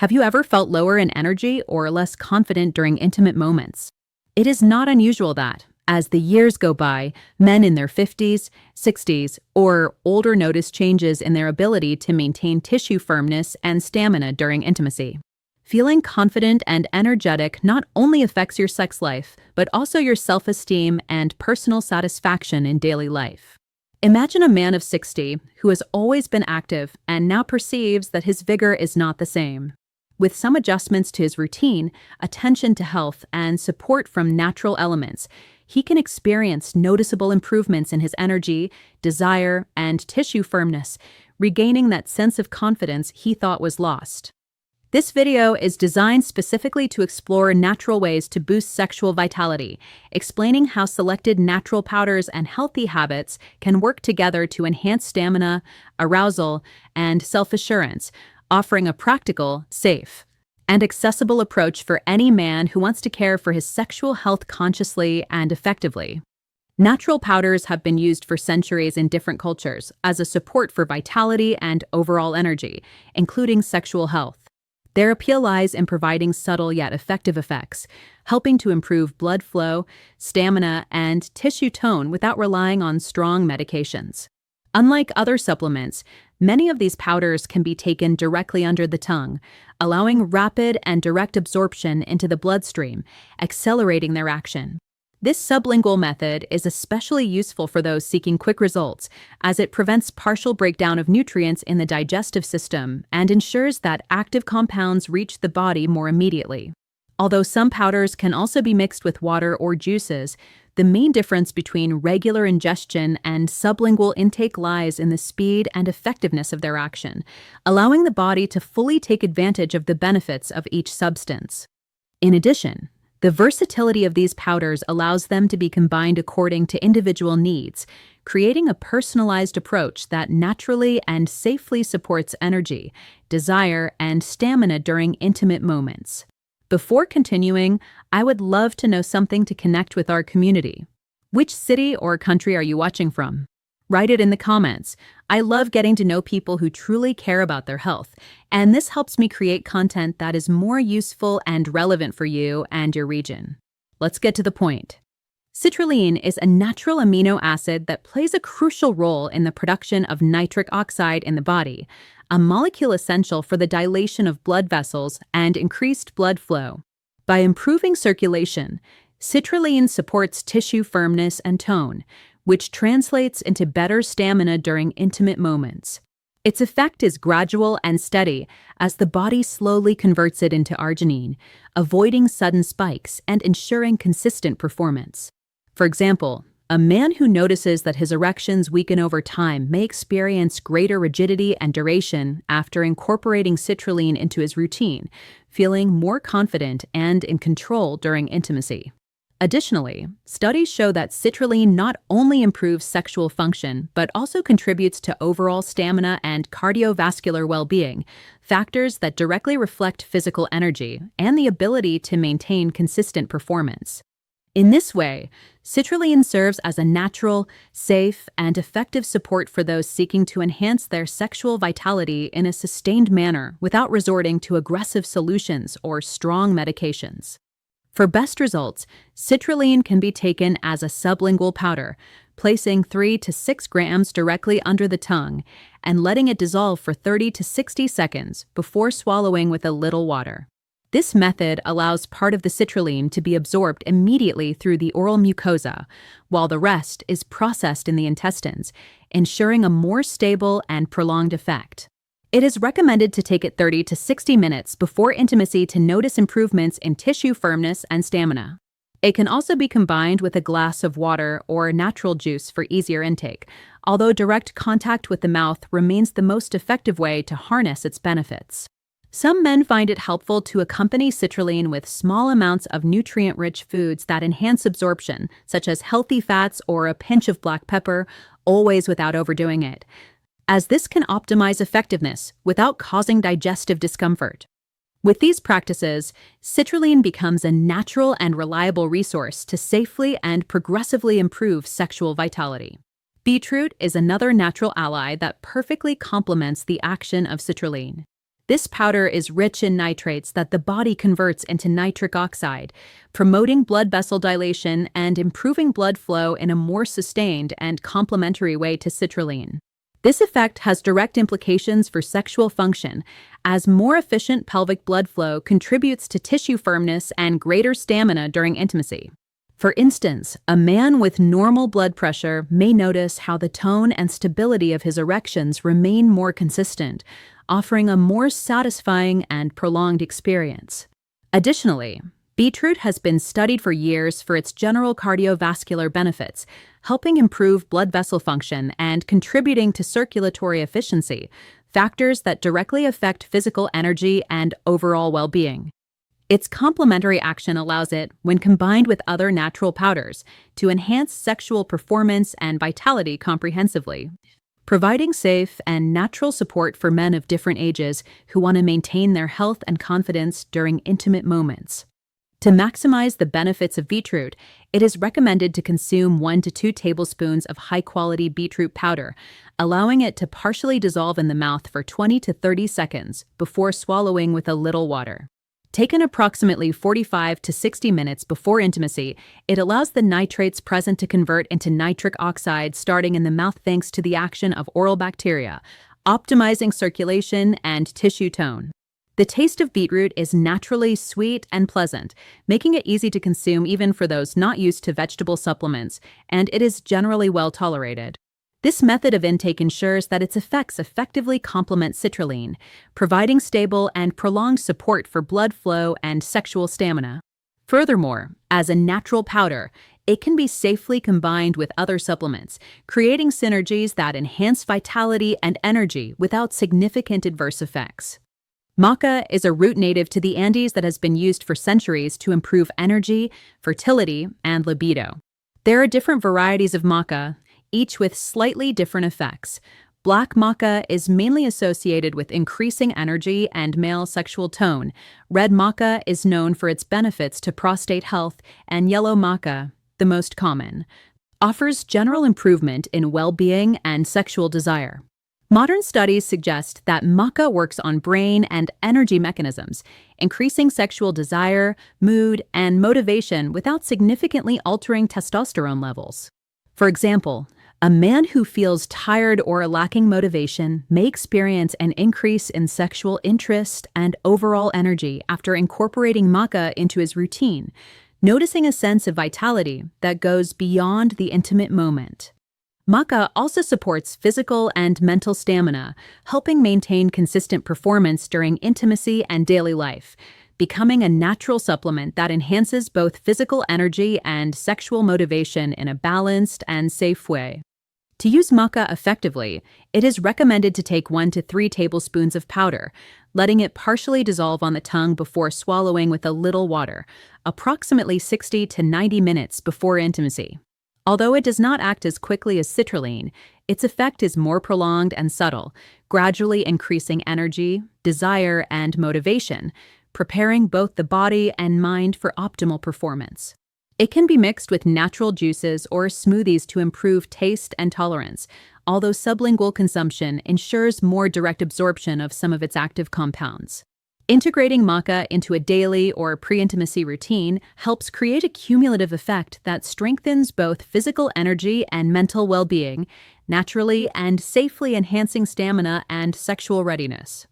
Have you ever felt lower in energy or less confident during intimate moments? It is not unusual that, as the years go by, men in their 50s, 60s, or older notice changes in their ability to maintain tissue firmness and stamina during intimacy. Feeling confident and energetic not only affects your sex life, but also your self-esteem and personal satisfaction in daily life. Imagine a man of 60 who has always been active and now perceives that his vigor is not the same. With some adjustments to his routine, attention to health, and support from natural elements, he can experience noticeable improvements in his energy, desire, and tissue firmness, regaining that sense of confidence he thought was lost. This video is designed specifically to explore natural ways to boost sexual vitality, explaining how selected natural powders and healthy habits can work together to enhance stamina, arousal, and self-assurance, offering a practical, safe, and accessible approach for any man who wants to care for his sexual health consciously and effectively. Natural powders have been used for centuries in different cultures as a support for vitality and overall energy, including sexual health. Their appeal lies in providing subtle yet effective effects, helping to improve blood flow, stamina, and tissue tone without relying on strong medications. Unlike other supplements, many of these powders can be taken directly under the tongue, allowing rapid and direct absorption into the bloodstream, accelerating their action. This sublingual method is especially useful for those seeking quick results, as it prevents partial breakdown of nutrients in the digestive system and ensures that active compounds reach the body more immediately. Although some powders can also be mixed with water or juices, the main difference between regular ingestion and sublingual intake lies in the speed and effectiveness of their action, allowing the body to fully take advantage of the benefits of each substance. In addition, the versatility of these powders allows them to be combined according to individual needs, creating a personalized approach that naturally and safely supports energy, desire, and stamina during intimate moments. Before continuing, I would love to know something to connect with our community. Which city or country are you watching from? Write it in the comments. I love getting to know people who truly care about their health, and this helps me create content that is more useful and relevant for you and your region. Let's get to the point. Citrulline is a natural amino acid that plays a crucial role in the production of nitric oxide in the body, a molecule essential for the dilation of blood vessels and increased blood flow. By improving circulation, citrulline supports tissue firmness and tone, which translates into better stamina during intimate moments. Its effect is gradual and steady as the body slowly converts it into arginine, avoiding sudden spikes and ensuring consistent performance. For example, a man who notices that his erections weaken over time may experience greater rigidity and duration after incorporating citrulline into his routine, feeling more confident and in control during intimacy. Additionally, studies show that citrulline not only improves sexual function, but also contributes to overall stamina and cardiovascular well-being, factors that directly reflect physical energy and the ability to maintain consistent performance. In this way, citrulline serves as a natural, safe, and effective support for those seeking to enhance their sexual vitality in a sustained manner without resorting to aggressive solutions or strong medications. For best results, citrulline can be taken as a sublingual powder, placing 3 to 6 grams directly under the tongue and letting it dissolve for 30 to 60 seconds before swallowing with a little water. This method allows part of the citrulline to be absorbed immediately through the oral mucosa, while the rest is processed in the intestines, ensuring a more stable and prolonged effect. It is recommended to take it 30 to 60 minutes before intimacy to notice improvements in tissue firmness and stamina. It can also be combined with a glass of water or natural juice for easier intake, although direct contact with the mouth remains the most effective way to harness its benefits. Some men find it helpful to accompany citrulline with small amounts of nutrient-rich foods that enhance absorption, such as healthy fats or a pinch of black pepper, always without overdoing it, as this can optimize effectiveness without causing digestive discomfort. With these practices, citrulline becomes a natural and reliable resource to safely and progressively improve sexual vitality. Beetroot is another natural ally that perfectly complements the action of citrulline. This powder is rich in nitrates that the body converts into nitric oxide, promoting blood vessel dilation and improving blood flow in a more sustained and complementary way to citrulline. This effect has direct implications for sexual function, as more efficient pelvic blood flow contributes to tissue firmness and greater stamina during intimacy. For instance, a man with normal blood pressure may notice how the tone and stability of his erections remain more consistent, offering a more satisfying and prolonged experience. Additionally, beetroot has been studied for years for its general cardiovascular benefits, helping improve blood vessel function and contributing to circulatory efficiency, factors that directly affect physical energy and overall well-being. Its complementary action allows it, when combined with other natural powders, to enhance sexual performance and vitality comprehensively, providing safe and natural support for men of different ages who want to maintain their health and confidence during intimate moments. To maximize the benefits of beetroot, it is recommended to consume 1 to 2 tablespoons of high-quality beetroot powder, allowing it to partially dissolve in the mouth for 20 to 30 seconds before swallowing with a little water. Taken approximately 45 to 60 minutes before intimacy, it allows the nitrates present to convert into nitric oxide starting in the mouth thanks to the action of oral bacteria, optimizing circulation and tissue tone. The taste of beetroot is naturally sweet and pleasant, making it easy to consume even for those not used to vegetable supplements, and it is generally well tolerated. This method of intake ensures that its effects effectively complement citrulline, providing stable and prolonged support for blood flow and sexual stamina. Furthermore, as a natural powder, it can be safely combined with other supplements, creating synergies that enhance vitality and energy without significant adverse effects. Maca is a root native to the Andes that has been used for centuries to improve energy, fertility, and libido. There are different varieties of maca, each with slightly different effects. Black maca is mainly associated with increasing energy and male sexual tone. Red maca is known for its benefits to prostate health, and yellow maca, the most common, offers general improvement in well-being and sexual desire. Modern studies suggest that maca works on brain and energy mechanisms, increasing sexual desire, mood, and motivation without significantly altering testosterone levels. For example, a man who feels tired or lacking motivation may experience an increase in sexual interest and overall energy after incorporating maca into his routine, noticing a sense of vitality that goes beyond the intimate moment. Maca also supports physical and mental stamina, helping maintain consistent performance during intimacy and daily life, becoming a natural supplement that enhances both physical energy and sexual motivation in a balanced and safe way. To use maca effectively, it is recommended to take 1 to 3 tablespoons of powder, letting it partially dissolve on the tongue before swallowing with a little water, approximately 60 to 90 minutes before intimacy. Although it does not act as quickly as citrulline, its effect is more prolonged and subtle, gradually increasing energy, desire, and motivation, preparing both the body and mind for optimal performance. It can be mixed with natural juices or smoothies to improve taste and tolerance, although sublingual consumption ensures more direct absorption of some of its active compounds. Integrating maca into a daily or pre-intimacy routine helps create a cumulative effect that strengthens both physical energy and mental well-being, naturally and safely enhancing stamina and sexual readiness.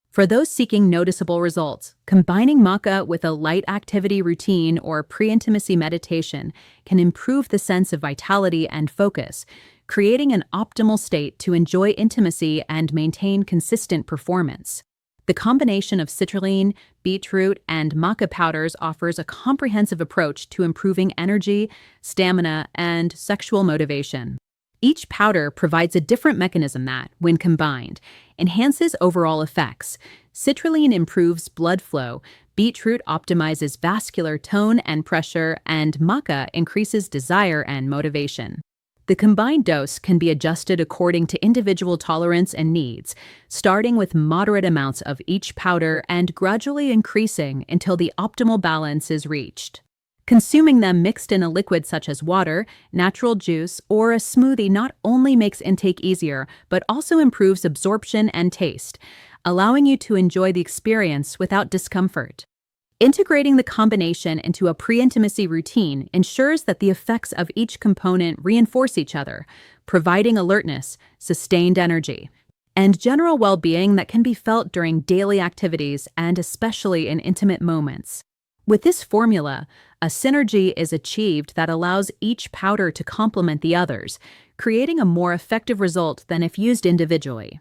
For those seeking noticeable results, combining maca with a light activity routine or pre-intimacy meditation can improve the sense of vitality and focus, creating an optimal state to enjoy intimacy and maintain consistent performance. The combination of citrulline, beetroot, and maca powders offers a comprehensive approach to improving energy, stamina, and sexual motivation. Each powder provides a different mechanism that, when combined, enhances overall effects. Citrulline improves blood flow, beetroot optimizes vascular tone and pressure, and maca increases desire and motivation. The combined dose can be adjusted according to individual tolerance and needs, starting with moderate amounts of each powder and gradually increasing until the optimal balance is reached. Consuming them mixed in a liquid such as water, natural juice, or a smoothie not only makes intake easier, but also improves absorption and taste, allowing you to enjoy the experience without discomfort. Integrating the combination into a pre-intimacy routine ensures that the effects of each component reinforce each other, providing alertness, sustained energy, and general well-being that can be felt during daily activities and especially in intimate moments. With this formula, a synergy is achieved that allows each powder to complement the others, creating a more effective result than if used individually.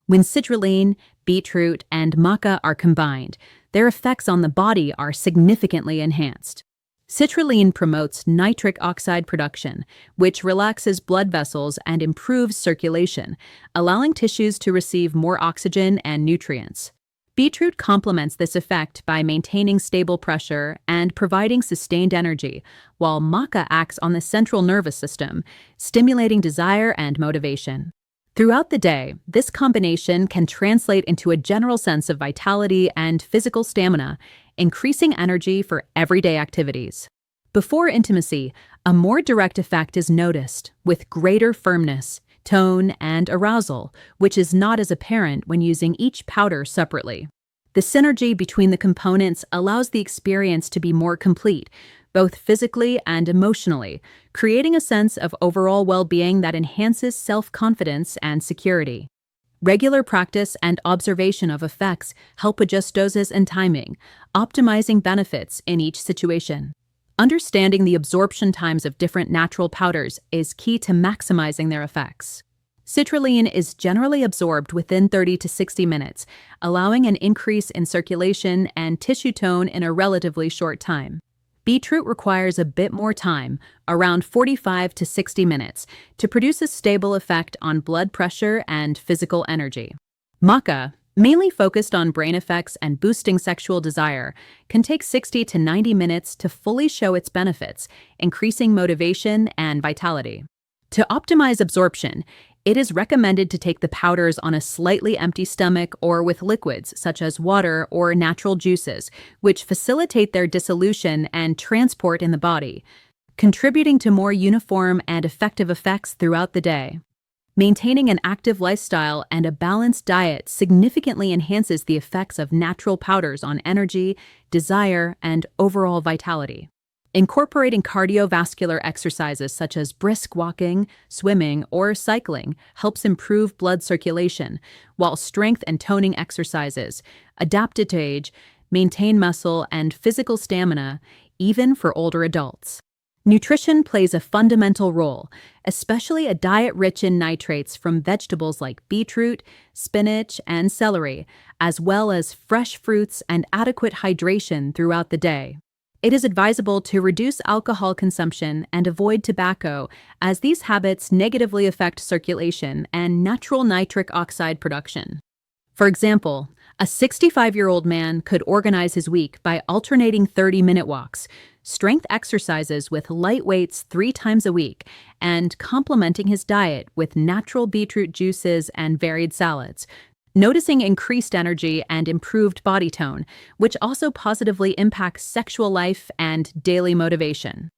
When citrulline, beetroot, and maca are combined, their effects on the body are significantly enhanced. Citrulline promotes nitric oxide production, which relaxes blood vessels and improves circulation, allowing tissues to receive more oxygen and nutrients. Beetroot complements this effect by maintaining stable pressure and providing sustained energy, while maca acts on the central nervous system, stimulating desire and motivation. Throughout the day, this combination can translate into a general sense of vitality and physical stamina, increasing energy for everyday activities. Before intimacy, a more direct effect is noticed, with greater firmness, tone, and arousal, which is not as apparent when using each powder separately. The synergy between the components allows the experience to be more complete, both physically and emotionally, creating a sense of overall well-being that enhances self-confidence and security. Regular practice and observation of effects help adjust doses and timing, optimizing benefits in each situation. Understanding the absorption times of different natural powders is key to maximizing their effects. Citrulline is generally absorbed within 30 to 60 minutes, allowing an increase in circulation and tissue tone in a relatively short time. Beetroot requires a bit more time, around 45 to 60 minutes, to produce a stable effect on blood pressure and physical energy. Maca, mainly focused on brain effects and boosting sexual desire, can take 60 to 90 minutes to fully show its benefits, increasing motivation and vitality. To optimize absorption, it is recommended to take the powders on a slightly empty stomach or with liquids such as water or natural juices, which facilitate their dissolution and transport in the body, contributing to more uniform and effective effects throughout the day. Maintaining an active lifestyle and a balanced diet significantly enhances the effects of natural powders on energy, desire, and overall vitality. Incorporating cardiovascular exercises such as brisk walking, swimming, or cycling helps improve blood circulation, while strength and toning exercises, adapted to age, maintain muscle and physical stamina, even for older adults. Nutrition plays a fundamental role, especially a diet rich in nitrates from vegetables like beetroot, spinach, and celery, as well as fresh fruits and adequate hydration throughout the day. It is advisable to reduce alcohol consumption and avoid tobacco, as these habits negatively affect circulation and natural nitric oxide production. For example, a 65-year-old man could organize his week by alternating 30-minute walks, strength exercises with light weights 3 times a week, and complementing his diet with natural beetroot juices and varied salads, noticing increased energy and improved body tone, which also positively impacts sexual life and daily motivation.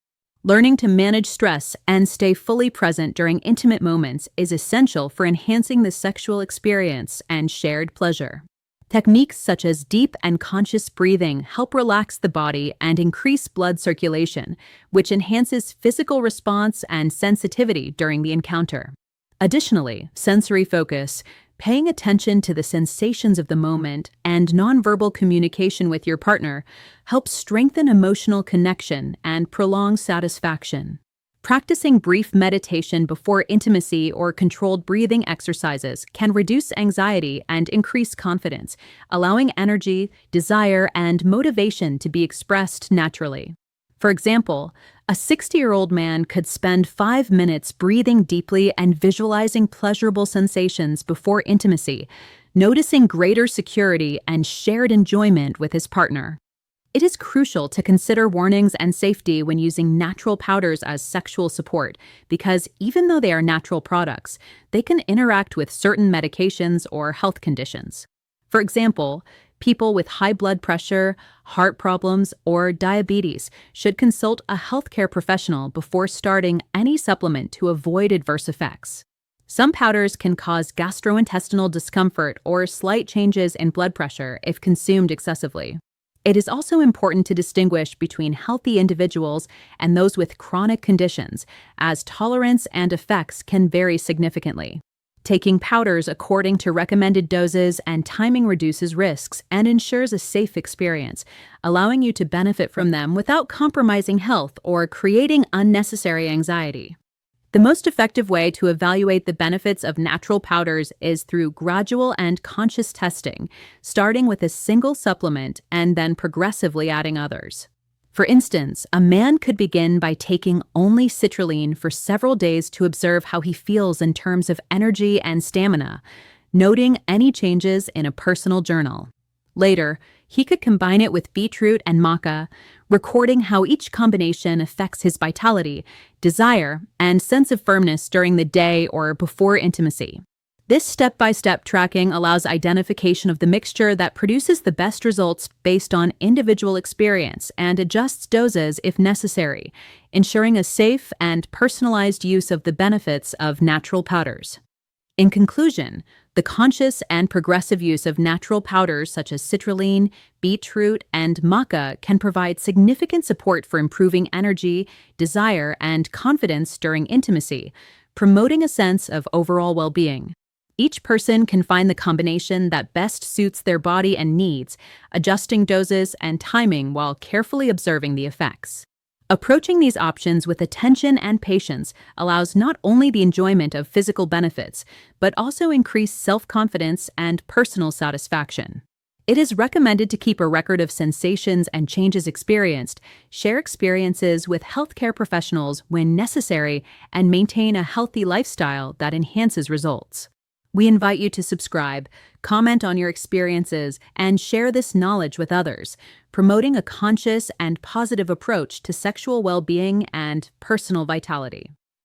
Learning to manage stress and stay fully present during intimate moments is essential for enhancing the sexual experience and shared pleasure. Techniques such as deep and conscious breathing help relax the body and increase blood circulation, which enhances physical response and sensitivity during the encounter. Additionally, sensory focus, paying attention to the sensations of the moment, and nonverbal communication with your partner helps strengthen emotional connection and prolong satisfaction. Practicing brief meditation before intimacy or controlled breathing exercises can reduce anxiety and increase confidence, allowing energy, desire, and motivation to be expressed naturally. For example, a 60-year-old man could spend 5 minutes breathing deeply and visualizing pleasurable sensations before intimacy, noticing greater security and shared enjoyment with his partner. It is crucial to consider warnings and safety when using natural powders as sexual support, because even though they are natural products, they can interact with certain medications or health conditions. For example, People with high blood pressure, heart problems, or diabetes should consult a healthcare professional before starting any supplement to avoid adverse effects. Some powders can cause gastrointestinal discomfort or slight changes in blood pressure if consumed excessively. It is also important to distinguish between healthy individuals and those with chronic conditions, as tolerance and effects can vary significantly. Taking powders according to recommended doses and timing reduces risks and ensures a safe experience, allowing you to benefit from them without compromising health or creating unnecessary anxiety. The most effective way to evaluate the benefits of natural powders is through gradual and conscious testing, starting with a single supplement and then progressively adding others. For instance, a man could begin by taking only citrulline for several days to observe how he feels in terms of energy and stamina, noting any changes in a personal journal. Later, he could combine it with beetroot and maca, recording how each combination affects his vitality, desire, and sense of firmness during the day or before intimacy. This step-by-step tracking allows identification of the mixture that produces the best results based on individual experience and adjusts doses if necessary, ensuring a safe and personalized use of the benefits of natural powders. In conclusion, the conscious and progressive use of natural powders such as citrulline, beetroot, and maca can provide significant support for improving energy, desire, and confidence during intimacy, promoting a sense of overall well-being. Each person can find the combination that best suits their body and needs, adjusting doses and timing while carefully observing the effects. Approaching these options with attention and patience allows not only the enjoyment of physical benefits, but also increased self-confidence and personal satisfaction. It is recommended to keep a record of sensations and changes experienced, share experiences with healthcare professionals when necessary, and maintain a healthy lifestyle that enhances results. We invite you to subscribe, comment on your experiences, and share this knowledge with others, promoting a conscious and positive approach to sexual well-being and personal vitality.